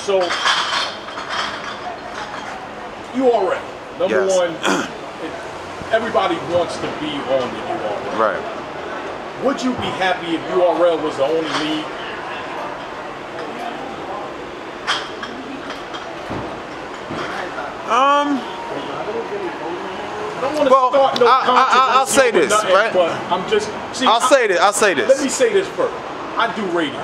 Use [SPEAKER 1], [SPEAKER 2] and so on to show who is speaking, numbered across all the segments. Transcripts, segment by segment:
[SPEAKER 1] So, URL, number one, everybody wants to be on the URL.
[SPEAKER 2] Right.
[SPEAKER 1] Would you be happy if URL was the only league?
[SPEAKER 2] Well, I'll say this,
[SPEAKER 1] nothing,
[SPEAKER 2] right?
[SPEAKER 1] But I'm just. See,
[SPEAKER 2] I'll say this.
[SPEAKER 1] Let me say this first. I do radio.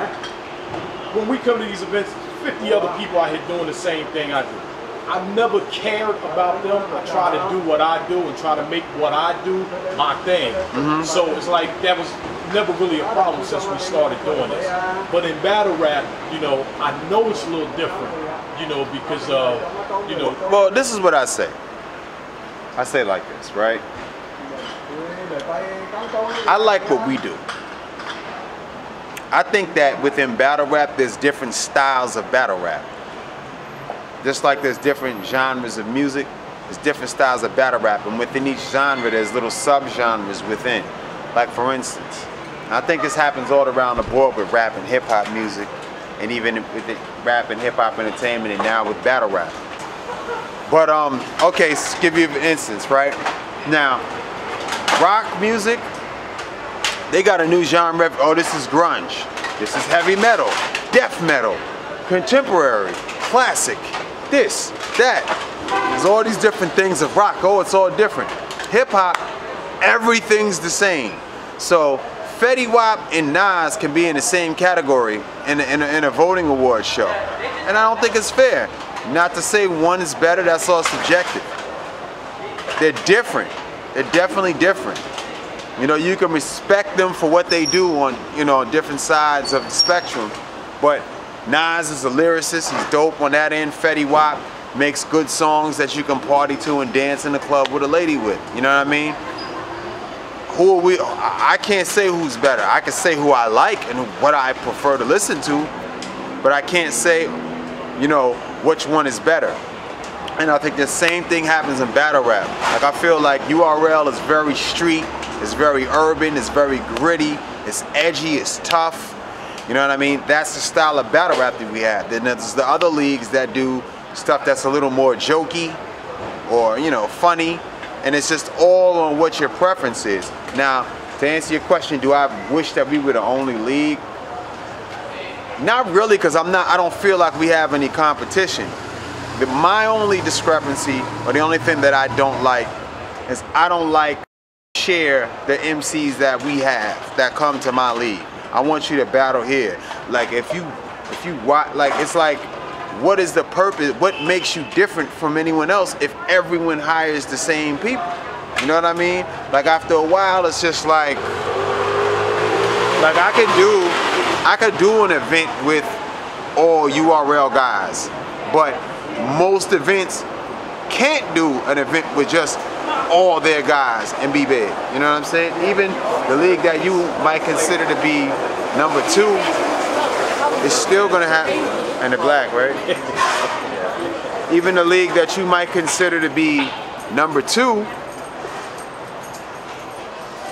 [SPEAKER 1] When we come to these events, 50 other people out here doing the same thing I do. I've never cared about them. I try to do what I do and try to make what I do my thing. So it's like that was never really a problem since we started doing this. But in battle rap, you know, I know it's a little different, you know, because you know.
[SPEAKER 2] Well, this is what I say. I say like this, right? I like what we do. I think that within battle rap, there's different styles of battle rap. Just like there's different genres of music, there's different styles of battle rap. And within each genre, there's little sub-genres within. Like for instance, I think this happens all around the board with rap and hip-hop music, and even with the rap and hip-hop entertainment, and now with battle rap. But okay, give you an instance, right? Now, rock music, they got a new genre. Oh, this is grunge. This is heavy metal, death metal, contemporary, classic, this, that. There's all these different things of rock. Oh, it's all different. Hip hop, everything's the same. So Fetty Wap and Nas can be in the same category in a voting award show, and I don't think it's fair. Not to say one is better, that's all subjective. They're different. They're definitely different. You know, you can respect them for what they do on, you know, different sides of the spectrum. But Nas is a lyricist, he's dope on that end. Fetty Wap makes good songs that you can party to and dance in the club with a lady with. You know what I mean? Who are we? I can't say who's better. I can say who I like and what I prefer to listen to, but I can't say, you know, which one is better. And I think the same thing happens in battle rap. Like I feel like URL is very street, it's very urban, it's very gritty, it's edgy, it's tough. You know what I mean? That's the style of battle rap that we have. Then there's the other leagues that do stuff that's a little more jokey or, you know, funny. And it's just all on what your preference is. Now, to answer your question, do I wish that we were the only league? Not really, because I don't feel like we have any competition. My only discrepancy, or the only thing that I don't like, is I don't like share the MCs that we have that come to my league. I want you to battle here. Like if you watch, like it's like, what is the purpose? What makes you different from anyone else if everyone hires the same people? You know what I mean? Like after a while, it's just like I could do an event with all URL guys, but most events can't do an event with just all their guys and be big. You know what I'm saying? Even the league that you might consider to be number 2 is still gonna have, and the black, right? Even the league that you might consider to be number 2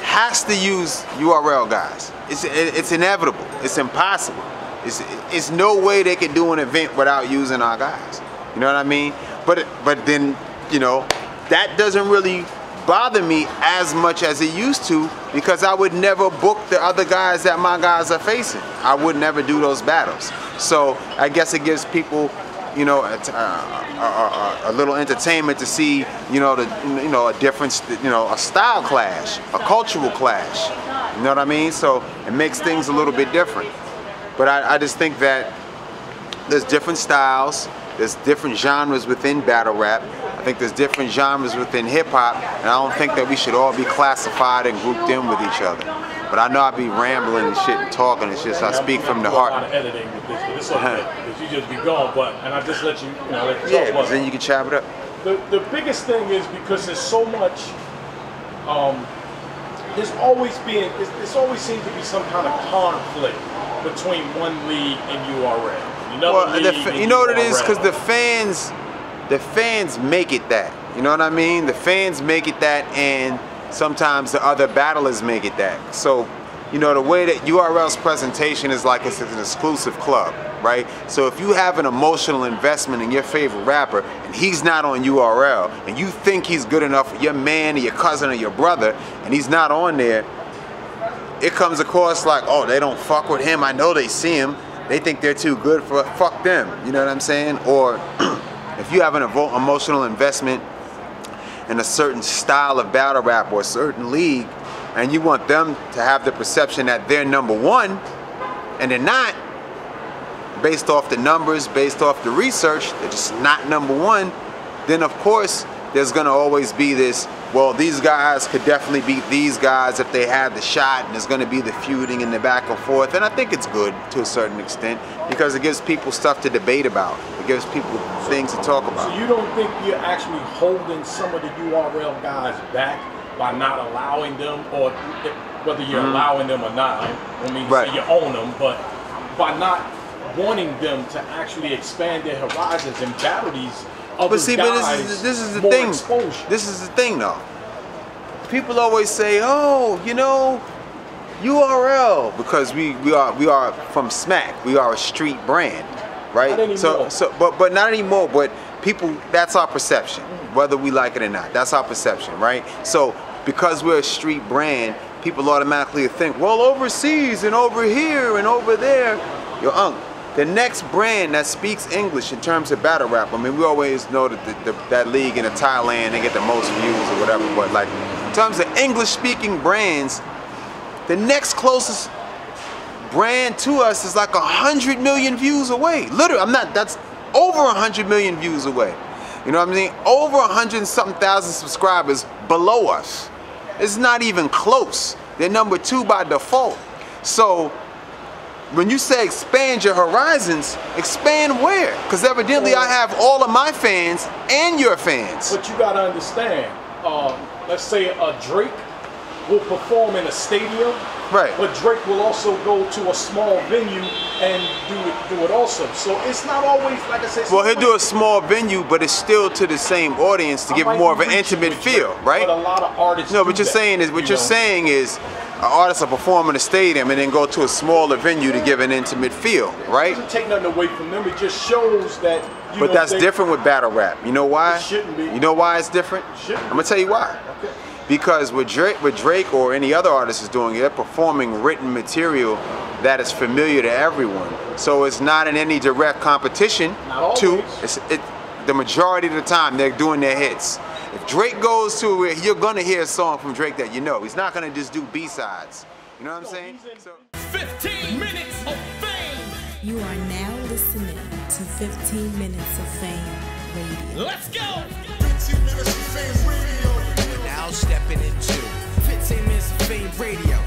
[SPEAKER 2] has to use URL guys. It's inevitable. It's impossible. It's no way they can do an event without using our guys. You know what I mean? But then, you know, that doesn't really bother me as much as it used to, because I would never book the other guys that my guys are facing. I would never do those battles. So I guess it gives people, you know, a little entertainment to see, you know, a difference, you know, a style clash, a cultural clash. You know what I mean? So it makes things a little bit different. But I just think that there's different styles, there's different genres within battle rap. I think there's different genres within hip hop, and I don't think that we should all be classified and grouped in with each other. But I know I'd be rambling and shit and talking. It's just I speak from the heart.
[SPEAKER 1] A lot of editing with this, but it's okay. Because you just be gone, and I just let you, you know, let you
[SPEAKER 2] yeah,
[SPEAKER 1] talk.
[SPEAKER 2] because then you can chop it up.
[SPEAKER 1] The biggest thing is because there's so much. There's always seems to be some kind of conflict between one league and URL.
[SPEAKER 2] You know what it is? Because the fans make it that. You know what I mean? The fans make it that, and sometimes the other battlers make it that. So you know, the way that URL's presentation is like it's an exclusive club, right? So if you have an emotional investment in your favorite rapper and he's not on URL and you think he's good enough for your man or your cousin or your brother and he's not on there, it comes across like, oh, they don't fuck with him. I know they see him. They think they're too good for fuck them. You know what I'm saying? Or if you have an emotional investment in a certain style of battle rap or a certain league, and you want them to have the perception that they're #1, and they're not, based off the numbers, based off the research, they're just not #1, then of course there's gonna always be this, well, these guys could definitely beat these guys if they had the shot, and there's gonna be the feuding and the back and forth, and I think it's good to a certain extent, because it gives people stuff to debate about. It gives people things to talk about.
[SPEAKER 1] So you don't think you're actually holding some of the URL guys back by not allowing them, or whether you're allowing them or not, I don't mean to say you own them, but by not wanting them to actually expand their horizons and battle these other guys,
[SPEAKER 2] but this is the thing.
[SPEAKER 1] Exposure.
[SPEAKER 2] This is the thing though. People always say, oh, you know, URL, because we are from Smack. We are a street brand, right?
[SPEAKER 1] Not anymore.
[SPEAKER 2] But not anymore, but people, that's our perception, whether we like it or not. That's our perception, right? So because we're a street brand, people automatically think, well, overseas and over here and over there, the next brand that speaks English in terms of battle rap, I mean, we always know that that league in Thailand, they get the most views or whatever, but like in terms of English speaking brands, the next closest brand to us is like 100 million views away. Literally, that's over 100 million views away. You know what I mean? Over 100 and something thousand subscribers below us. It's not even close. They're #2 by default. So when you say expand your horizons, expand where? Because evidently I have all of my fans and your fans.
[SPEAKER 1] But you gotta understand, let's say Drake will perform in a stadium,
[SPEAKER 2] right?
[SPEAKER 1] But Drake will also go to a small venue and do it also. So it's not always, like I said.
[SPEAKER 2] Well, he'll do a small venue, but it's still to the same audience to give more of an intimate feel, right?
[SPEAKER 1] But a lot of artists.
[SPEAKER 2] No, what you're saying is an artist will perform in a stadium and then go to a smaller venue to give an intimate feel, right?
[SPEAKER 1] It doesn't take nothing away from them. It just shows that.
[SPEAKER 2] But that's different with battle rap. You know why?
[SPEAKER 1] It shouldn't be.
[SPEAKER 2] You know why it's different?
[SPEAKER 1] It shouldn't.
[SPEAKER 2] I'm gonna tell you why.
[SPEAKER 1] Okay.
[SPEAKER 2] Because with Drake or any other artist is doing it, they're performing written material that is familiar to everyone. So it's not in any direct competition to, the majority of the time they're doing their hits. If Drake goes to it, you're gonna hear a song from Drake that you know. He's not gonna just do B-sides. You know what I'm saying?
[SPEAKER 3] 15 minutes of fame.
[SPEAKER 4] You are now listening to 15 Minutes of Fame Radio.
[SPEAKER 3] Let's go.
[SPEAKER 5] 15 Minutes of Fame Radio.
[SPEAKER 3] Now stepping into 15 Minutes of Fame Radio.